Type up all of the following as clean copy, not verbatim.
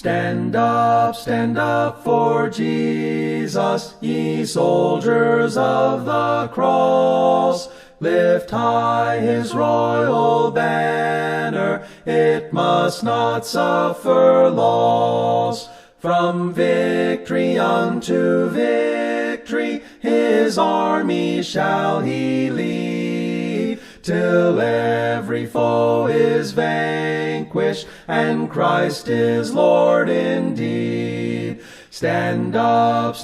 stand up for Jesus, ye soldiers of the cross. Lift high his royal banner, it must not suffer loss. From victory unto victory, his army shall he lead, till every foe is vanquished, and Christ is Lord indeed. Stand up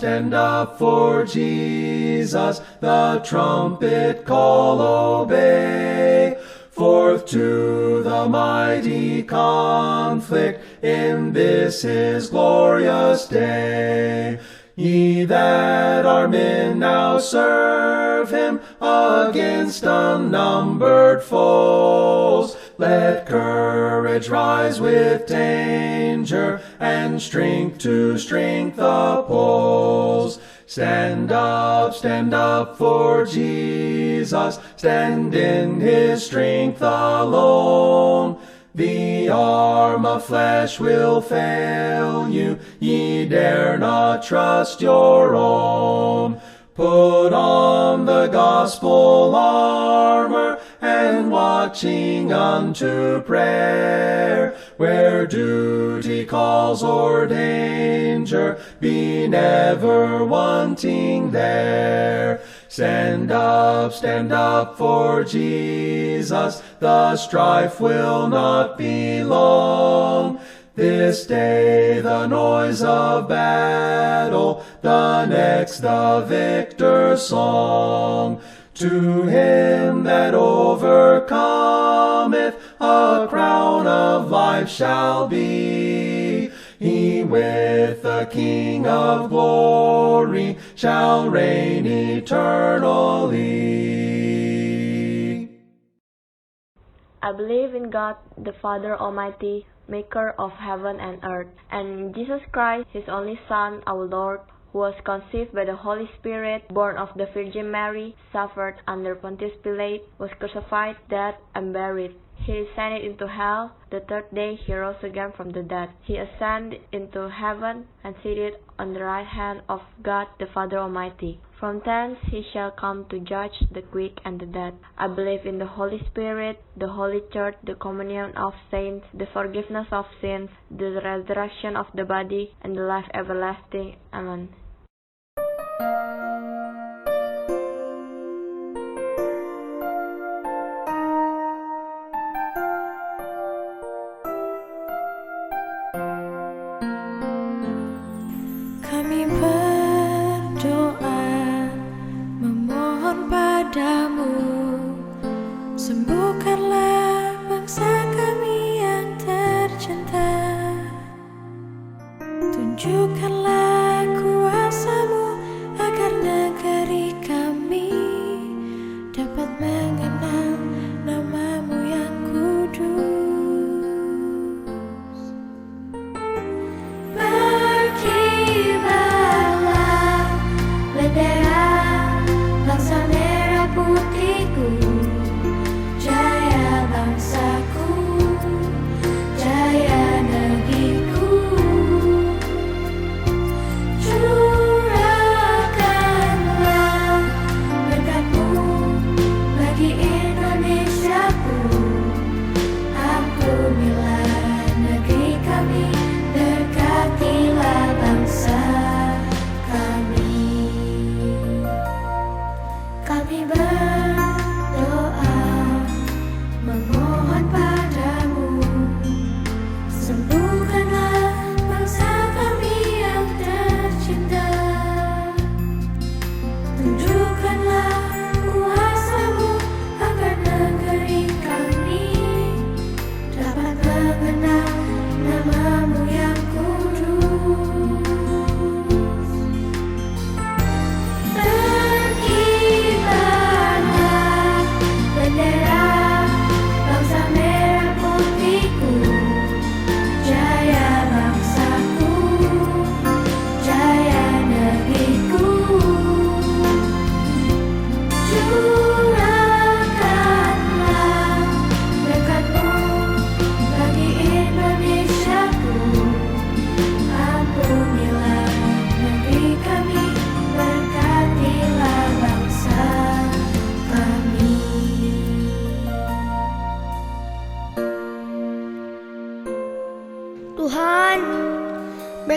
for Jesus, the trumpet call obey. Forth to the mighty conflict, in this his glorious day. Ye that are men now serve him, against unnumbered foes. Let courage rise with danger, and strength to strength oppose. Stand up for Jesus, stand in his strength alone. The arm of flesh will fail you, ye dare not trust your own. Put on the gospel armor, and watching unto prayer, where duty calls or danger, be never wanting there. Stand up for Jesus, the strife will not be long. This day the noise of battle, the next the victor's song. To him that overcometh, a crown of life shall be. He with the King of glory shall reign eternally. I believe in God, the Father Almighty, maker of heaven and earth, and in Jesus Christ, his only Son, our Lord, who was conceived by the Holy Spirit, born of the Virgin Mary, suffered under Pontius Pilate, was crucified, died, and buried. He descended into hell. The third day he rose again from the dead. He ascended into heaven, and seated on the right hand of God the Father Almighty. From thence he shall come to judge the quick and the dead. I believe in the Holy Spirit, the Holy Church, the communion of saints, the forgiveness of sins, the resurrection of the body, and the life everlasting. Amen. Kami berdoa, memohon padamu, sembuhkanlah bangsa kami yang tercinta. Tunjukkanlah kuasa-Mu agar negeri kami dapat mengenal nama-Mu yang kudus. Berkibarlah bendera bangsa merah putihku, jaya bangsaku, jaya negeriku. Curahkanlah berkat-Mu bagi Indonesiaku. Ampunilah negeri kami, berkatilah bangsa kami. Kami berdoa, memohon padamu, sembuhkanlah bangsa kami yang tercinta. Tunjukkanlah kuasa-Mu agar negeri kami dapat mengenal nama-Mu yang kudus. Berkibarlah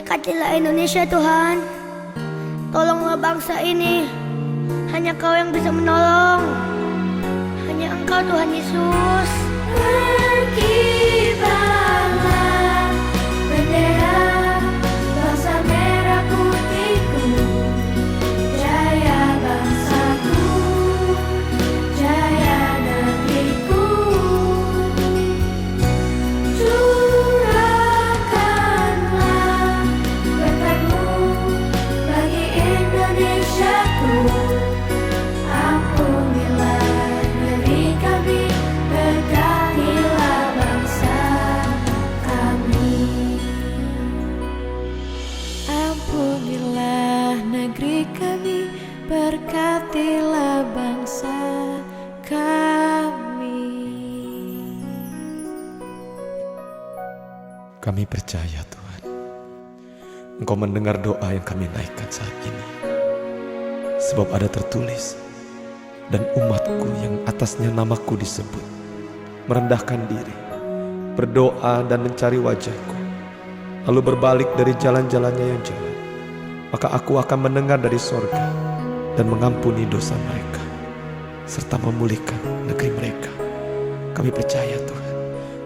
Berkatilah Indonesia Tuhan. Tolonglah bangsa ini. Hanya Kau yang bisa menolong. Hanya Engkau Tuhan Yesus. Berkibarlah bendera bangsa merah putihku. Jaya bangsaku, jaya negeriku. Curahkanlah berkat-Mu bagi Indonesiaku. Ampunilah negeri kami, berkatilah bangsa kami. Ampunilah negeri kami, berkatilah bangsa kami. Kami percaya Tuhan, Engkau mendengar doa yang kami naikkan saat ini. Sebab ada tertulis, dan umatku yang atasnya namaku disebut, merendahkan diri, berdoa dan mencari wajahku, lalu berbalik dari jalan-jalannya yang jalan, maka aku akan mendengar dari sorga dan mengampuni dosa mereka, serta memulihkan negeri mereka. Kami percaya Tuhan,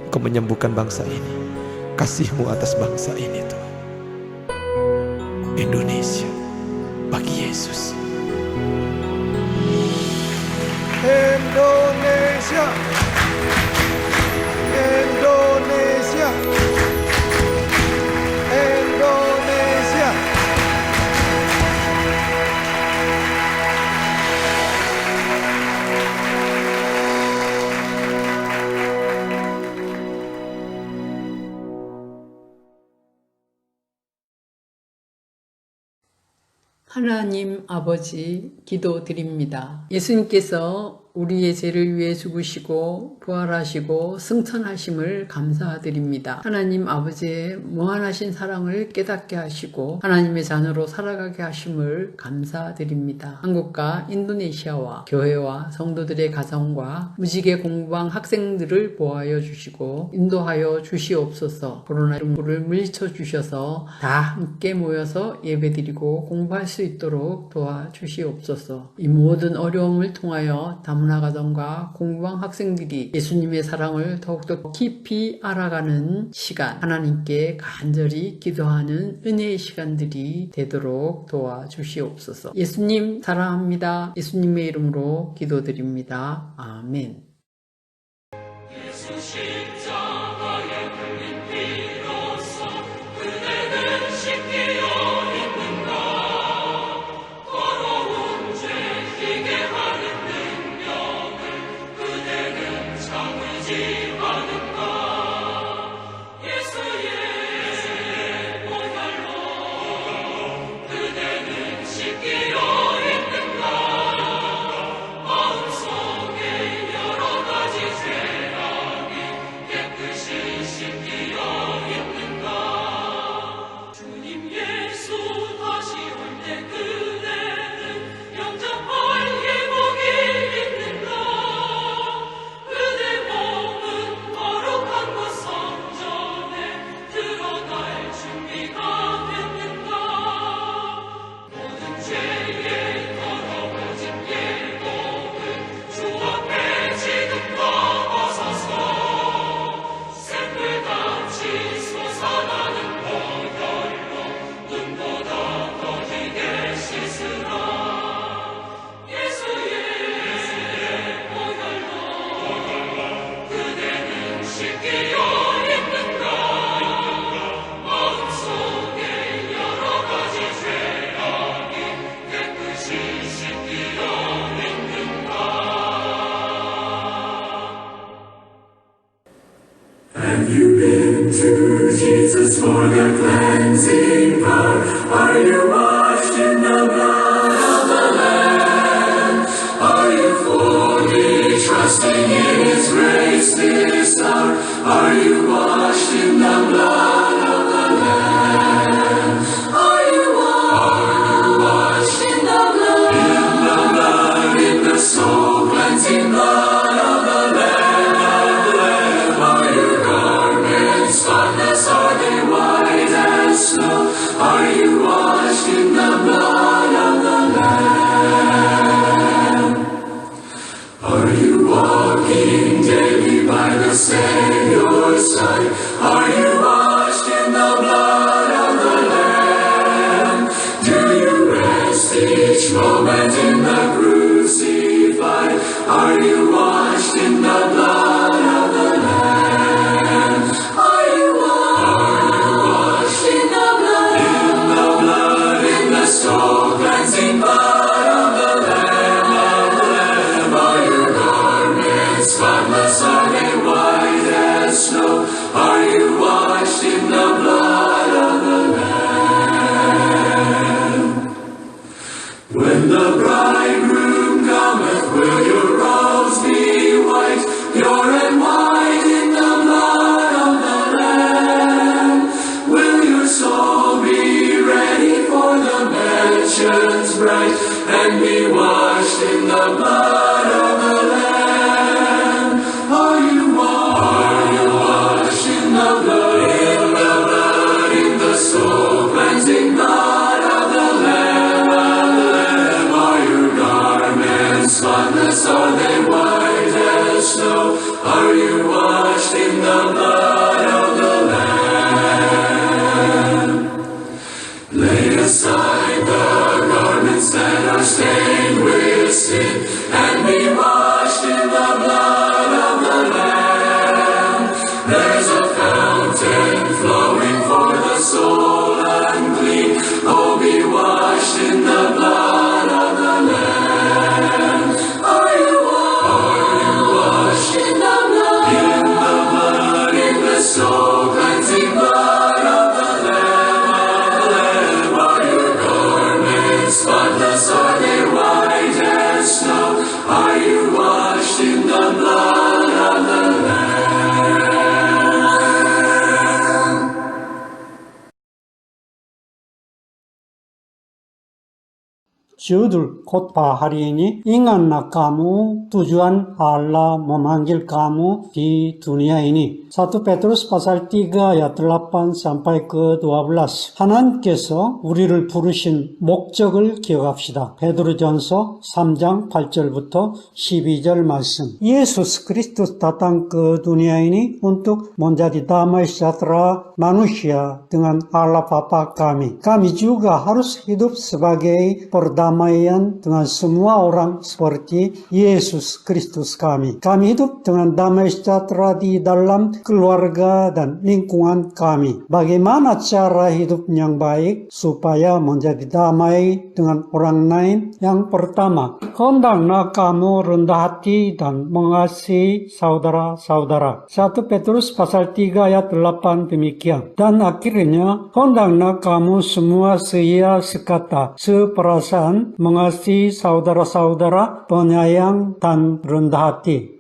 Engkau menyembuhkan bangsa ini. Kasih-Mu atas bangsa ini Tuhan. Indonesia bagi Yesus. Indonesia, Indonesia, Indonesia. 하나님 아버지 기도드립니다. 예수님께서 우리의 죄를 위해 죽으시고 부활하시고 승천하심을 감사드립니다. 하나님 아버지의 무한하신 사랑을 깨닫게 하시고 하나님의 자녀로 살아가게 하심을 감사드립니다. 한국과 인도네시아와 교회와 성도들의 가정과 무지개 공부방 학생들을 보호하여 주시고 인도하여 주시옵소서. 코로나19를 물리쳐 주셔서 다 함께 모여서 예배드리고 공부할 수 있도록 도와주시옵소서. 이 모든 어려움을 통하여 다문화 가정과 공부방 학생들이 예수님의 사랑을 더욱더 깊이 알아가는 시간, 하나님께 간절히 기도하는 은혜의 시간들이 되도록 도와주시옵소서. 예수님 사랑합니다. 예수님의 이름으로 기도드립니다. 아멘. Have you been to Jesus for the cleansing power? Are you washed in the blood of the Lamb? Are you fully trusting in His grace this hour? Are you washed in the blood of the Lamb? Are you washed in the blood? In the blood, in the soul cleansing blood of the Lamb. Spotless are they white as snow. in the crucified? Are you washed in the blood of the Lamb? Are you washed in the blood? In the blood, in the soul cleansing blood of the Lamb, Are your garments spotless? Are they white as snow? Are you washed in the blood of the Lamb? When the bridegroom cometh, will your robes be white, pure and white in the blood of the Lamb? Will your soul be ready for the mansions bright, and be washed in the blood of the Lamb? Are you washed in the blood, in the soul cleansing blood of the Lamb, Are your garments spotless? Are they white as snow? Are you washed in the blood of the Lamb? Lay aside the garments that are stained with sin, and be washed in the blood of the Lamb. There's a fountain flowing for the soul unclean. Oh, be washed in the blood of the Lamb. Are you washed in the blood? In the blood, in the soul cleansing blood of the Lamb, Are your garments spotless? Are they white as snow? Are you washed in the blood of the Lamb? Judul khotbah hari ini, ingatlah kamu tujuan Allah memanggil kamu di dunia ini. 1 Petrus pasal 3 ayat 8 sampai ke 12. 하나님께서 우리를 부르신 목적을 기억합시다. 베드로전서 3장 8절부터 12절 말씀. Yesus Kristus datang ke dunia ini untuk menjadi damai sejahtera manusia dengan Allah Bapa kami. Kami juga harus hidup sebagai perdamaian dengan semua orang seperti Yesus Kristus kami. Kami hidup dengan damai sejahtera di dalam keluarga dan lingkungan kami. Bagaimana cara hidup yang baik supaya menjadi damai dengan orang lain? Yang pertama, hendaklah kamu rendah hati dan mengasihi saudara-saudara. 1 Petrus pasal 3 ayat 8 demikian. Dan akhirnya, hendaklah kamu semua seia sekata, seperasaan, mengasihi saudara-saudara, penyayang dan rendah hati.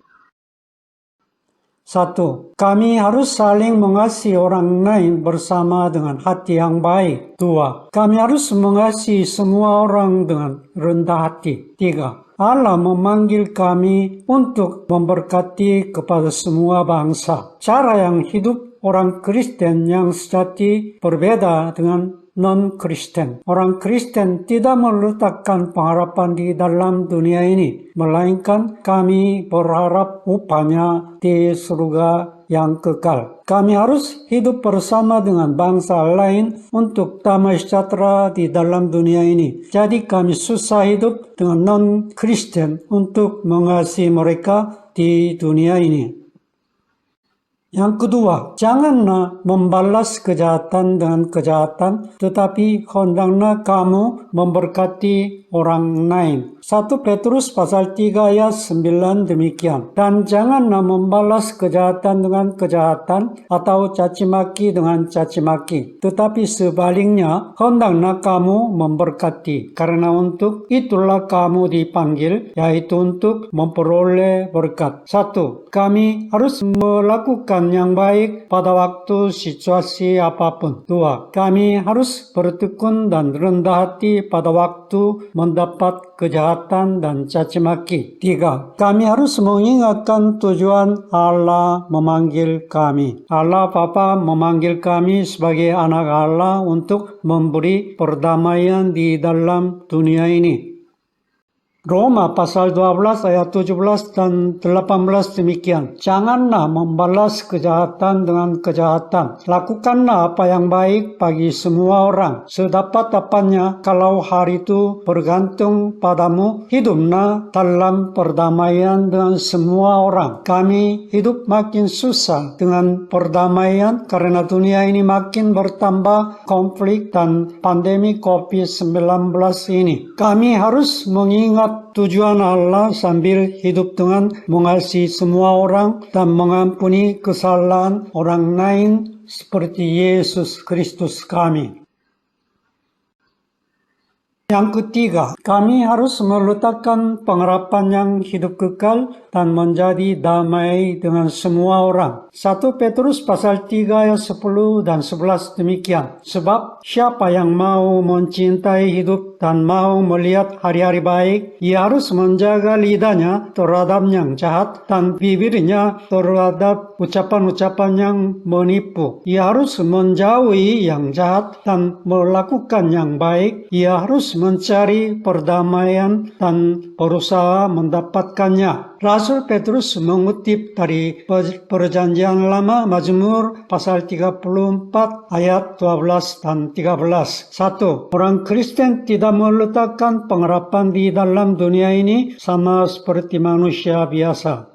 1. Kami harus saling mengasihi orang lain bersama dengan hati yang baik. 2. Kami harus mengasihi semua orang dengan rendah hati. 3. Allah memanggil kami untuk memberkati kepada semua bangsa. Cara yang hidup orang Kristen yang sejati berbeda dengan non-Kristen. Orang Kristen tidak meletakkan pengharapan di dalam dunia ini, melainkan kami berharap upahnya di surga yang kekal. Kami harus hidup bersama dengan bangsa lain untuk damai sejahtera di dalam dunia ini. Jadi kami susah hidup dengan non-Kristen untuk mengasihi mereka di dunia ini. Yang kedua, janganlah membalas kejahatan dengan kejahatan, tetapi hendaklah kamu memberkati orang lain. 1 Petrus pasal 3 ayat 9 demikian. Dan janganlah membalas kejahatan dengan kejahatan atau cacimaki dengan cacimaki, tetapi sebaliknya hendaklah kamu memberkati, karena untuk itulah kamu dipanggil, yaitu untuk memperoleh berkat. 1. Kami harus melakukan yang baik pada waktu situasi apapun. 2. Kami harus bertekun dan rendah hati pada waktu mendapat kejahatan dan cacimaki. 3. Kami harus mengingatkan tujuan Allah memanggil kami. Allah Bapa memanggil kami sebagai anak Allah untuk memberi perdamaian di dalam dunia ini. Roma pasal 12 ayat 17 dan 18 demikian. Janganlah membalas kejahatan dengan kejahatan. Lakukanlah apa yang baik bagi semua orang. Sedapat-dapatnya kalau hari itu bergantung padamu, hiduplah dalam perdamaian dengan semua orang. Kami hidup makin susah dengan perdamaian karena dunia ini makin bertambah konflik dan pandemi COVID-19 ini. Kami harus mengingat tujuan Allah sambil hidup dengan mengasihi semua orang dan mengampuni kesalahan orang lain seperti Yesus Kristus kami. Yang ketiga, kami harus meletakkan pengharapan yang hidup kekal dan menjadi damai dengan semua orang. 1 Petrus pasal 3 ayat 10 dan 11 demikian. Sebab siapa yang mau mencintai hidup dan mau melihat hari-hari baik, ia harus menjaga lidahnya terhadap yang jahat dan bibirnya terhadap ucapan-ucapan yang menipu. Ia harus menjauhi yang jahat dan melakukan yang baik. Ia harus mencari perdamaian dan berusaha mendapatkannya. Rasul Petrus mengutip dari Perjanjian Lama Mazmur pasal 34 ayat 12 dan 13. 1. Orang Kristen tidak meletakkan pengharapan di dalam dunia ini sama seperti manusia biasa.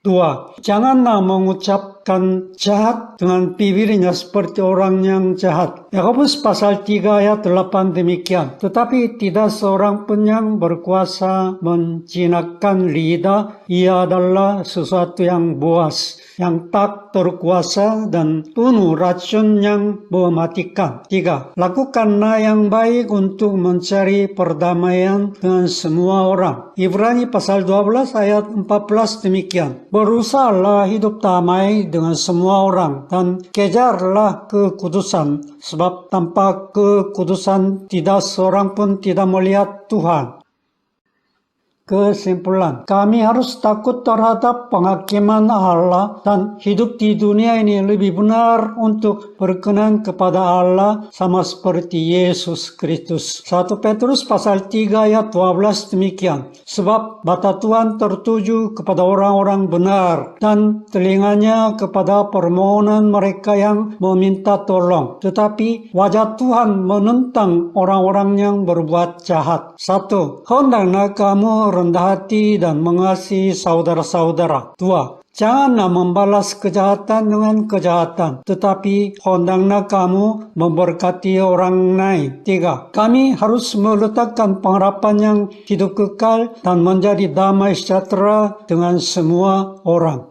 2. Janganlah mengucapkan jahat dengan bibirnya seperti orang yang jahat. Yakobus pasal 3 ayat 8 demikian. Tetapi tidak seorang pun yang berkuasa menjinakkan lidah. Ia adalah sesuatu yang buas, yang tak terkuasa dan penuh racun yang mematikan. 3. Lakukanlah yang baik untuk mencari perdamaian dengan semua orang. Ibrani pasal 12 ayat 14 demikian. Berusahalah hidup damai dengan semua orang dan kejarlah kekudusan, sebab tanpa kekudusan tidak seorang pun tidak melihat Tuhan. Kesimpulan, kami harus takut terhadap penghakiman Allah dan hidup di dunia ini lebih benar untuk berkenan kepada Allah sama seperti Yesus Kristus. 1 Petrus pasal 3 ayat 12 demikian. Sebab mata Tuhan tertuju kepada orang-orang benar dan telinganya kepada permohonan mereka yang meminta tolong. Tetapi wajah Tuhan menentang orang-orang yang berbuat jahat. 1. Hendaklah kamu rendah hati dan mengasihi saudara-saudara. 2. Janganlah membalas kejahatan dengan kejahatan, tetapi hendaklah kamu memberkati orang lain. 3. Kami harus meletakkan pengharapan yang hidup kekal dan menjadi damai sejahtera dengan semua orang.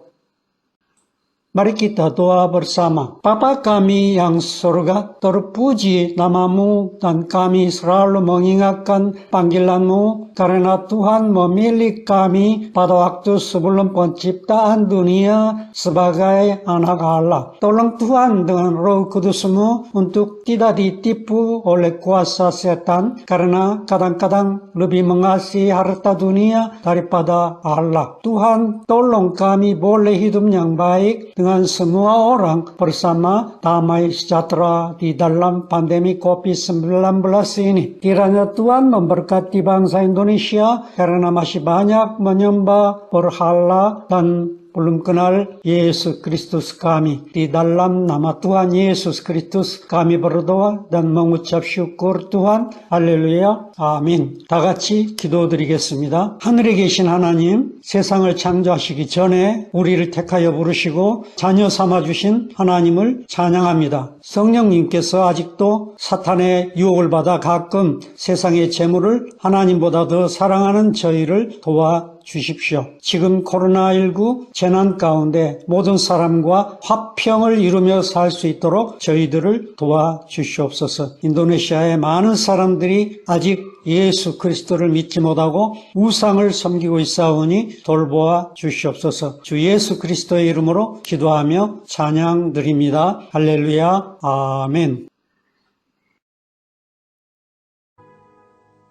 Mari kita doa bersama. Bapa kami yang surga, terpuji namamu dan kami selalu mengingatkan panggilanmu karena Tuhan memilih kami pada waktu sebelum penciptaan dunia sebagai anak Allah. Tolong Tuhan dengan Roh Kudus-Mu untuk tidak ditipu oleh kuasa setan karena kadang-kadang lebih mengasihi harta dunia daripada Allah. Tuhan, tolong kami boleh hidup yang baik dengan semua orang bersama damai sejahtera di dalam pandemi COVID-19 ini. Kiranya Tuhan memberkati bangsa Indonesia karena masih banyak menyembah berhala dan belum kenal Yesus Kristus kami. Di dalam nama Tuhan Yesus Kristus kami berdoa dan mengucap syukur Tuhan. 할렐루야. 아멘. 다 같이 기도드리겠습니다. 하늘에 계신 하나님, 세상을 창조하시기 전에 우리를 택하여 부르시고 자녀 삼아주신 하나님을 찬양합니다. 성령님께서 아직도 사탄의 유혹을 받아 가끔 세상의 재물을 하나님보다 더 사랑하는 저희를 도와주십시오. 지금 코로나19 재난 가운데 모든 사람과 화평을 이루며 살 수 있도록 저희들을 도와주시옵소서. 인도네시아의 많은 사람들이 아직 예수 그리스도를 믿지 못하고 우상을 섬기고 있사오니 돌보아 주시옵소서. 주 예수 그리스도의 이름으로 기도하며 찬양 드립니다. 할렐루야. 아멘.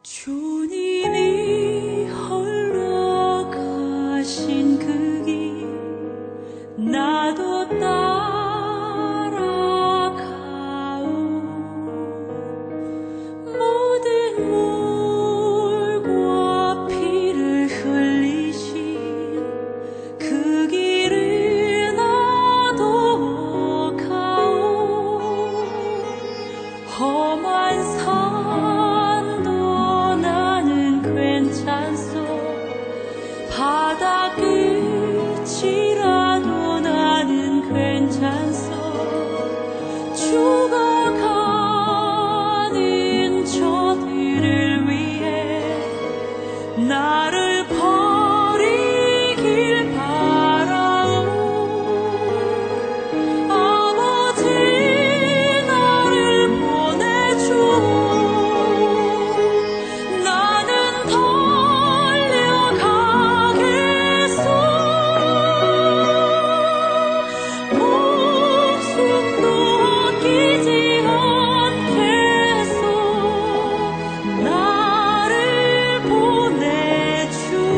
주님이 홀로 가신 그 길 나도 따라가오 모든 물과 나를 버리길 바라오. 아버지 나를 보내주오. 나는 달려가겠소. 목숨도 아끼지 않겠소. 나를 보내주오.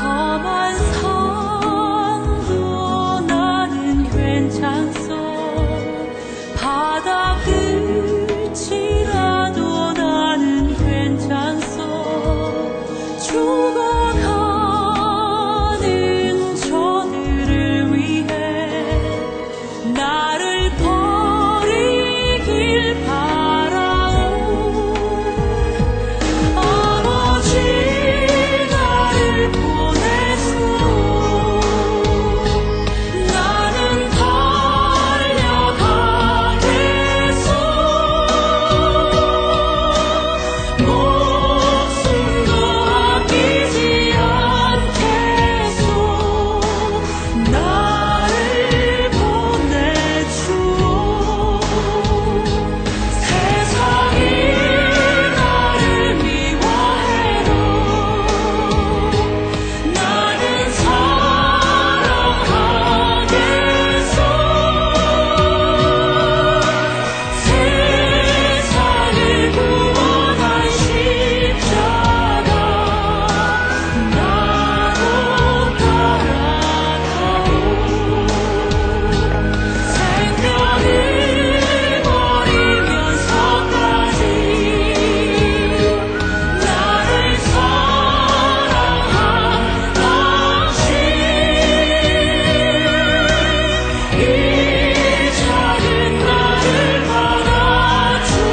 험한 산도 나는 괜찮소. 바다 끝이라도 나는 괜찮소. 죽어가는 저들을 위해 나를 버리길 바라오. 아버지 나를 보내소. 나는 달려가겠소. 목숨도 아끼지 않겠소. 나를 보내주오. 세상이 나를 미워해도 나는 사랑하겠소. 세상을 구원한 십자가 나도 따라가오. 생명을 버리면서까지 나를 사랑한 당신, 이 작은 나를 받아주오.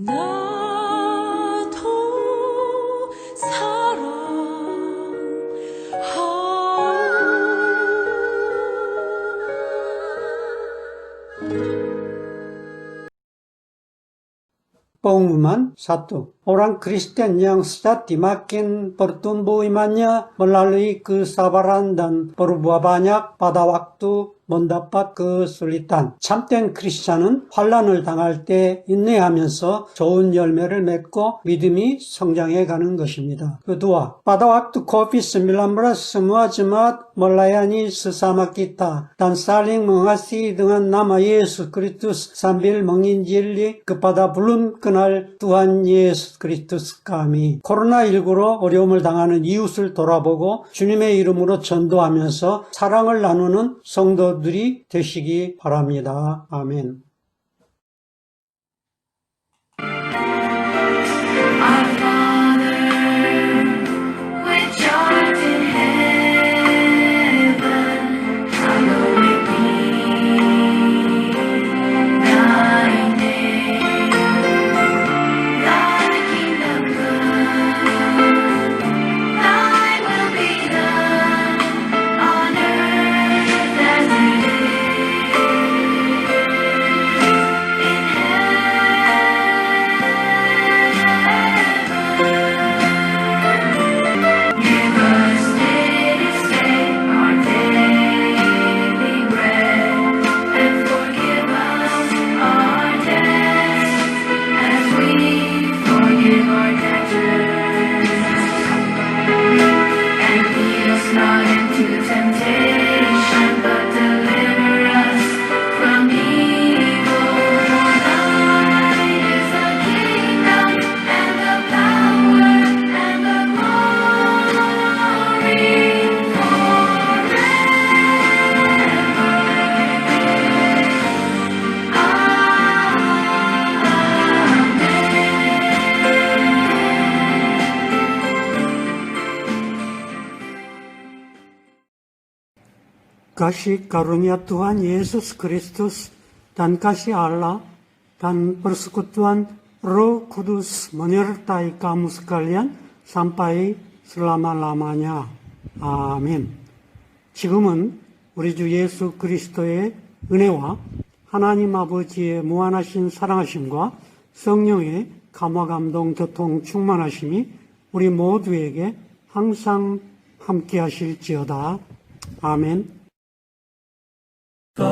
나도 사랑하오. Pengumuman 1. Orang Kristen yang sejati makin bertumbuh imannya melalui kesabaran dan berbuah banyak pada waktu mendapat kesulitan. 참된 크리스찬은 환난을 당할 때 inneha면서 좋은 열매를 맺고 믿음이 성장해 가는 것입니다. Kedua, pada waktu COVID-19 semua jemaat melayani sesama kita dan saling mengasihi dengan nama Yesus Kristus sambil menginjili kepada belum kenal Tuhan Yesus Kristus kami. 코로나19로 어려움을 당하는 이웃을 돌아보고 주님의 이름으로 전도하면서 사랑을 나누는 성도들이 되시기 바랍니다. 아멘. Our Father, which art in heaven, hallowed be thy name. Thy kingdom come, thy will be done on earth as it is in heaven. Give us this day our daily bread, and forgive us our debts as we forgive our debtors. And lead us not into temptation, but deliver us from evil. For thine is the kingdom, and the power, and the glory forever. Kasih karunia Tuhan Yesus Kristus dan kasih Allah dan persekutuan Roh Kudus menyertai kamu sekalian sampai selama-lamanya. 아멘. 지금은 우리 주 예수 그리스도의 은혜와 하나님 아버지의 무한하신 사랑하심과 성령의 감화 감동 교통 충만하심이 우리 모두에게 항상 함께 하실지어다. 아멘. The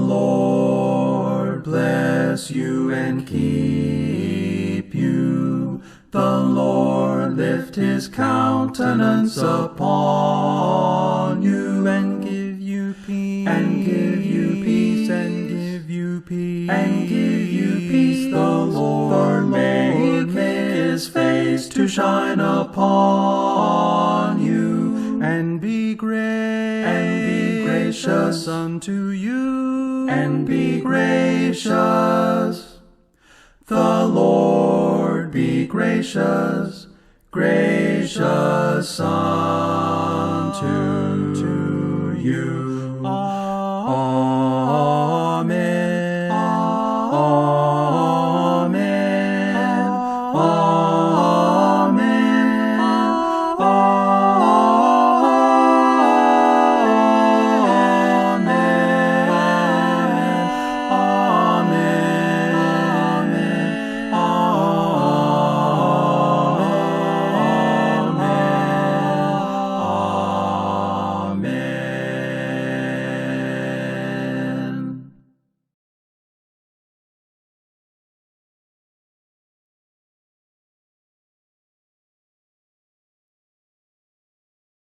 Lord bless you and keep you. The Lord lift his countenance upon you and give you peace. And give you peace. And give you peace. And give you peace. The Lord make his face to shine upon you and be gracious unto you. And be gracious. The Lord be gracious, gracious unto you.